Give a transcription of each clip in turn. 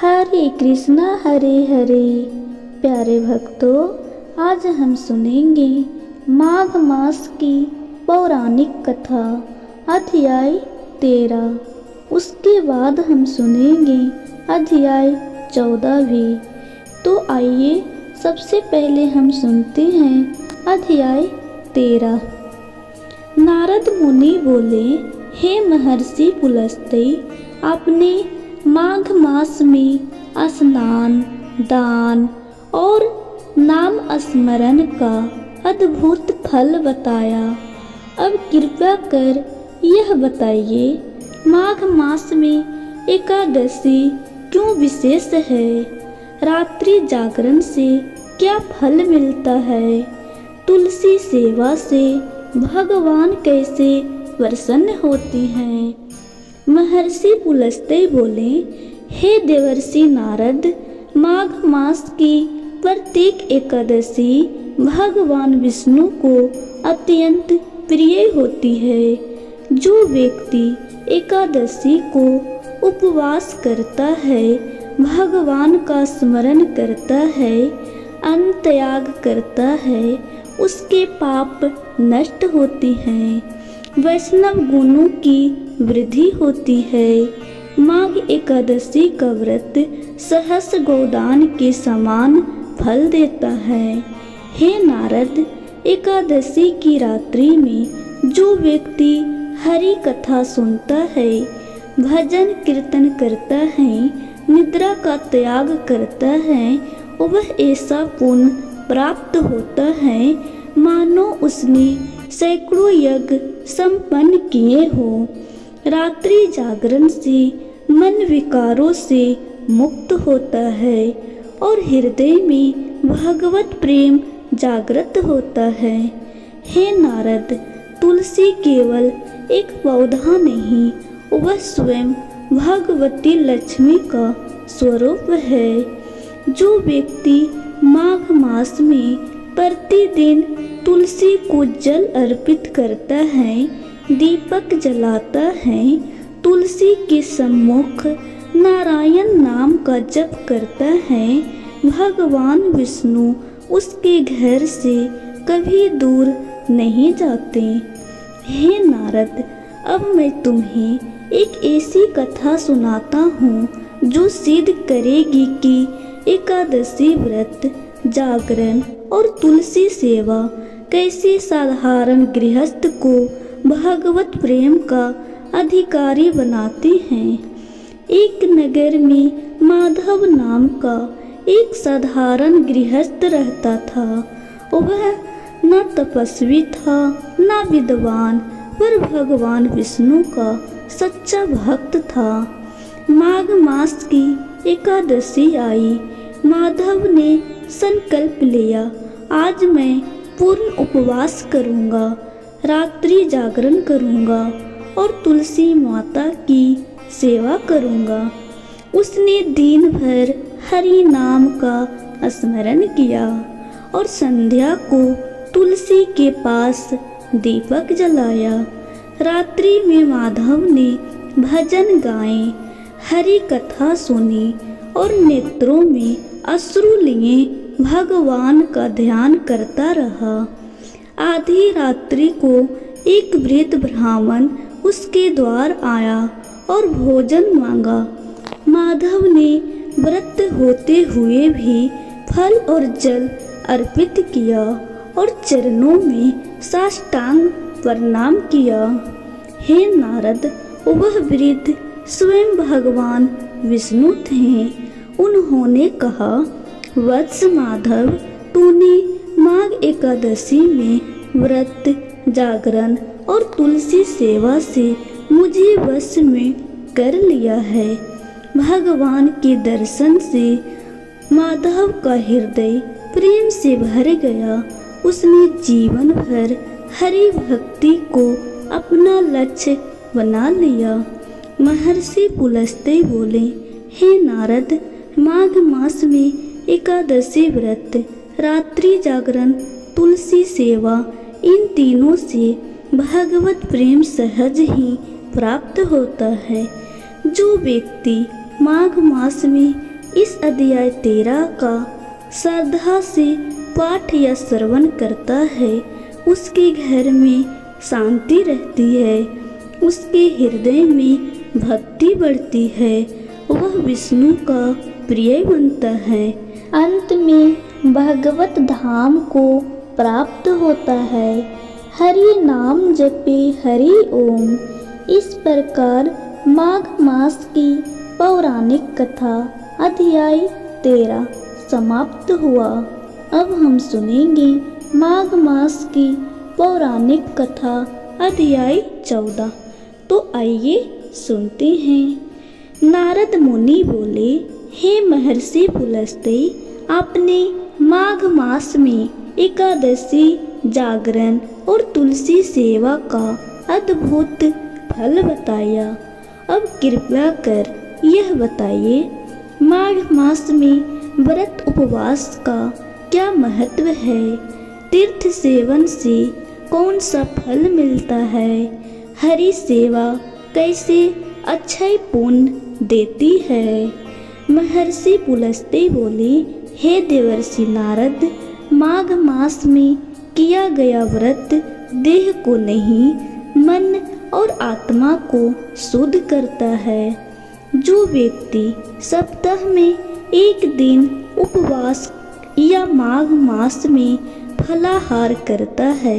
हरे हरे। प्यारे भक्तों, आज हम सुनेंगे माघ मास की पौराणिक कथा अध्याय 13। उसके बाद हम सुनेंगे अध्याय 14 भी। तो आइए सबसे पहले हम सुनते हैं अध्याय 13। नारद मुनि बोले, हे महर्षि पुलस्त्य, आपने माघ मास में स्नान, दान और नाम स्मरण का अद्भुत फल बताया। अब कृपया कर यह बताइए, माघ मास में एकादशी क्यों विशेष है? रात्रि जागरण से क्या फल मिलता है? तुलसी सेवा से भगवान कैसे प्रसन्न होती हैं? महर्षि पुलस्त्य बोले, हे देवर्षि नारद, माघ मास की प्रत्येक एकादशी भगवान विष्णु को अत्यंत प्रिय होती है। जो व्यक्ति एकादशी को उपवास करता है, भगवान का स्मरण करता है, अन्न त्याग करता है, उसके पाप नष्ट होती हैं, वैष्णव गुणों की वृद्धि होती है। माघ एकादशी का व्रत सहस्र गोदान के समान फल देता है। हे नारद, एकादशी की रात्रि में जो व्यक्ति हरि कथा सुनता है, भजन कीर्तन करता है, निद्रा का त्याग करता है, वह ऐसा पुण्य प्राप्त होता है मानो उसने सैकड़ों यज्ञ संपन्न किए हो। रात्रि जागरण से मन विकारों से मुक्त होता है और हृदय में भगवत प्रेम जागृत होता है। हे नारद, तुलसी केवल एक पौधा नहीं, वह स्वयं भगवती लक्ष्मी का स्वरूप है। जो व्यक्ति माघ मास में प्रतिदिन तुलसी को जल अर्पित करता है, दीपक जलाता है, तुलसी के सम्मुख नारायण नाम का जप करता है, भगवान विष्णु उसके घर से कभी दूर नहीं जाते। हे नारद, अब मैं तुम्हें एक ऐसी कथा सुनाता हूँ जो सिद्ध करेगी कि एकादशी व्रत, जागरण और तुलसी सेवा कैसे साधारण गृहस्थ को भगवत प्रेम का अधिकारी बनाती हैं। एक नगर में माधव नाम का एक साधारण गृहस्थ रहता था। वह न तपस्वी था न विद्वान, पर भगवान विष्णु का सच्चा भक्त था। माघ मास की एकादशी आई। माधव ने संकल्प लिया, आज मैं पूर्ण उपवास करूंगा, रात्रि जागरण करूंगा और तुलसी माता की सेवा करूंगा। उसने दिन भर हरि नाम का स्मरण किया और संध्या को तुलसी के पास दीपक जलाया। रात्रि में माधव ने भजन गाए, हरि कथा सुनी और नेत्रों में अश्रु लिए भगवान का ध्यान करता रहा। आधी रात्रि को एक वृद्ध ब्राह्मण उसके द्वार आया और भोजन मांगा। माधव ने व्रत होते हुए भी फल और जल अर्पित किया और चरणों में साष्टांग प्रणाम किया। हे नारद, वह वृद्ध स्वयं भगवान विष्णु थे। उन्होंने कहा, वत्स माधव, तूने माघ एकादशी में व्रत, जागरण और तुलसी सेवा से मुझे वश में कर लिया है। भगवान के दर्शन से माधव का हृदय प्रेम से भर गया। उसने जीवन भर हरि भक्ति को अपना लक्ष्य बना लिया। महर्षि पुलस्त्य बोले, हे नारद, माघ मास में एकादशी व्रत, रात्रि जागरण, तुलसी सेवा, इन तीनों से भगवत प्रेम सहज ही प्राप्त होता है। जो व्यक्ति माघ मास में इस अध्याय 13 का श्रद्धा से पाठ या श्रवण करता है, उसके घर में शांति रहती है, उसके हृदय में भक्ति बढ़ती है, वह विष्णु का प्रिय बनता है, अंत में भगवत धाम को प्राप्त होता है। हरि नाम जपे हरि ओम। इस प्रकार माघ मास की पौराणिक कथा अध्याय 13 समाप्त हुआ। अब हम सुनेंगे माघ मास की पौराणिक कथा अध्याय 14। तो आइए सुनते हैं। नारद मुनि बोले, हे महर्षि पुलस्त्य, आपने माघ मास में एकादशी, जागरण और तुलसी सेवा का अद्भुत फल बताया। अब कृपया कर यह बताइए, माघ मास में व्रत उपवास का क्या महत्व है? तीर्थ सेवन से कौन सा फल मिलता है? हरि सेवा कैसे अक्षय पुण्य देती है? महर्षि पुलस्त्य बोले, हे देवर्षि नारद, माघ मास में किया गया व्रत देह को नहीं, मन और आत्मा को शुद्ध करता है। जो व्यक्ति सप्ताह में एक दिन उपवास या माघ मास में फलाहार करता है,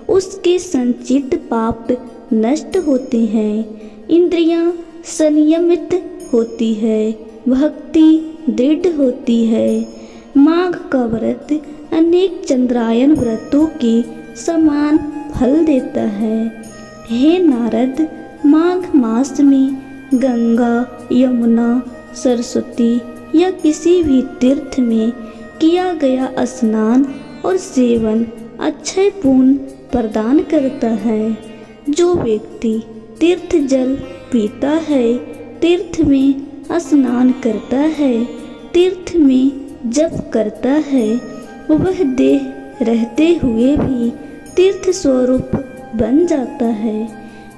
उसके संचित पाप नष्ट होते हैं, इंद्रियां संयमित होती है, भक्ति दृढ़ होती है। माघ का व्रत अनेक चंद्रायन व्रतों के समान फल देता है। हे नारद, माघ मास में गंगा, यमुना, सरस्वती या किसी भी तीर्थ में किया गया स्नान और सेवन अक्षय पुण्य प्रदान करता है। जो व्यक्ति तीर्थ जल पीता है, तीर्थ में स्नान करता है, तीर्थ में जप करता है, वह देह रहते हुए भी तीर्थ स्वरूप बन जाता है।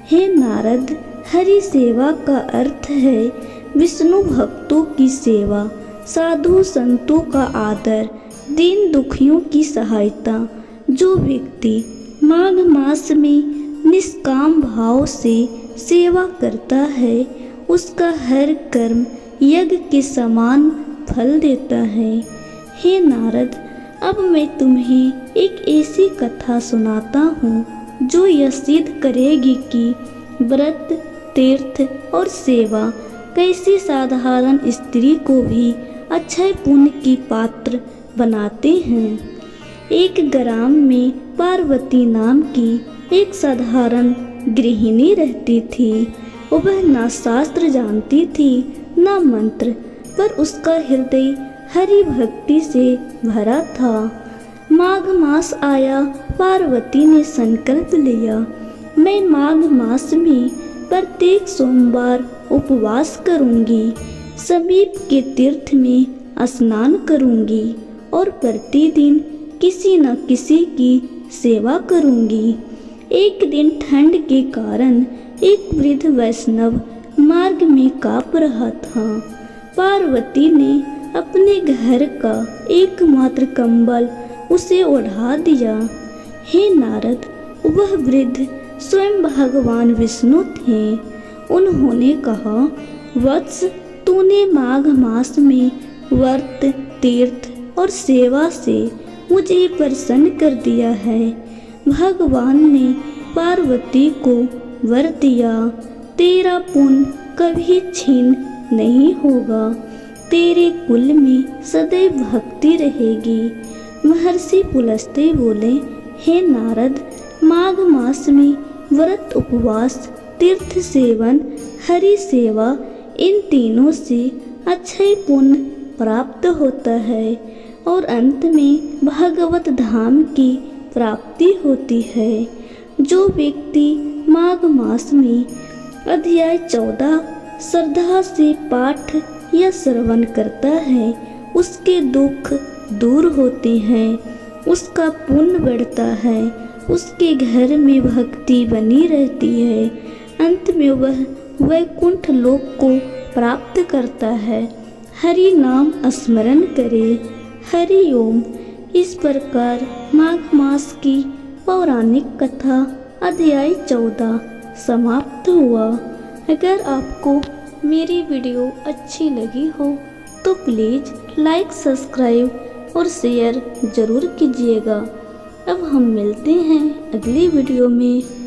हे नारद, हरि सेवा का अर्थ है विष्णु भक्तों की सेवा, साधु संतों का आदर, दीन दुखियों की सहायता। जो व्यक्ति माघ मास में निष्काम भाव से सेवा करता है, उसका हर कर्म यज्ञ के समान फल देता है। हे नारद, अब मैं तुम्हें एक ऐसी कथा सुनाता हूँ जो यह सिद्ध करेगी कि व्रत, तीर्थ और सेवा कैसे साधारण स्त्री को भी अक्षय पुण्य की पात्र बनाते हैं। एक ग्राम में पार्वती नाम की एक साधारण गृहिणी रहती थी। वह ना शास्त्र जानती थी, ना मंत्र, पर उसका हृदय हरि भक्ति से भरा था। माघ मास आया, पार्वती ने संकल्प लिया, मैं माघ मास में प्रत्येक सोमवार उपवास करूंगी, समीप के तीर्थ में स्नान करूंगी और प्रतिदिन किसी न किसी की सेवा करूंगी। एक दिन ठंड के कारण एक वृद्ध वैष्णव मार्ग में कांप रहा था। पार्वती ने अपने घर का एकमात्र कंबल उसे ओढ़ा दिया। हे नारद, वह वृद्ध स्वयं भगवान विष्णु थे। उन्होंने कहा, वत्स, तूने माघ मास में व्रत, तीर्थ और सेवा से मुझे प्रसन्न कर दिया है। भगवान ने पार्वती को वर दिया, तेरा पुण्य कभी छीन नहीं होगा, तेरे कुल में सदैव भक्ति रहेगी। महर्षि पुलस्त्य बोले, हे नारद, माघ मास में व्रत, उपवास, तीर्थ सेवन, हरि सेवा, इन तीनों से अक्षय पुण्य प्राप्त होता है और अंत में भगवत धाम की प्राप्ति होती है। जो व्यक्ति माघ मास में अध्याय 14 श्रद्धा से पाठ या श्रवण करता है, उसके दुख दूर होते हैं, उसका पुण्य बढ़ता है, उसके घर में भक्ति बनी रहती है, अंत में वह वैकुंठ लोक को प्राप्त करता है। हरि नाम स्मरण करे। हरि ओम। इस प्रकार माघ मास की पौराणिक कथा अध्याय 14 समाप्त हुआ। अगर आपको मेरी वीडियो अच्छी लगी हो तो प्लीज़ लाइक, सब्सक्राइब और शेयर ज़रूर कीजिएगा। अब हम मिलते हैं अगली वीडियो में।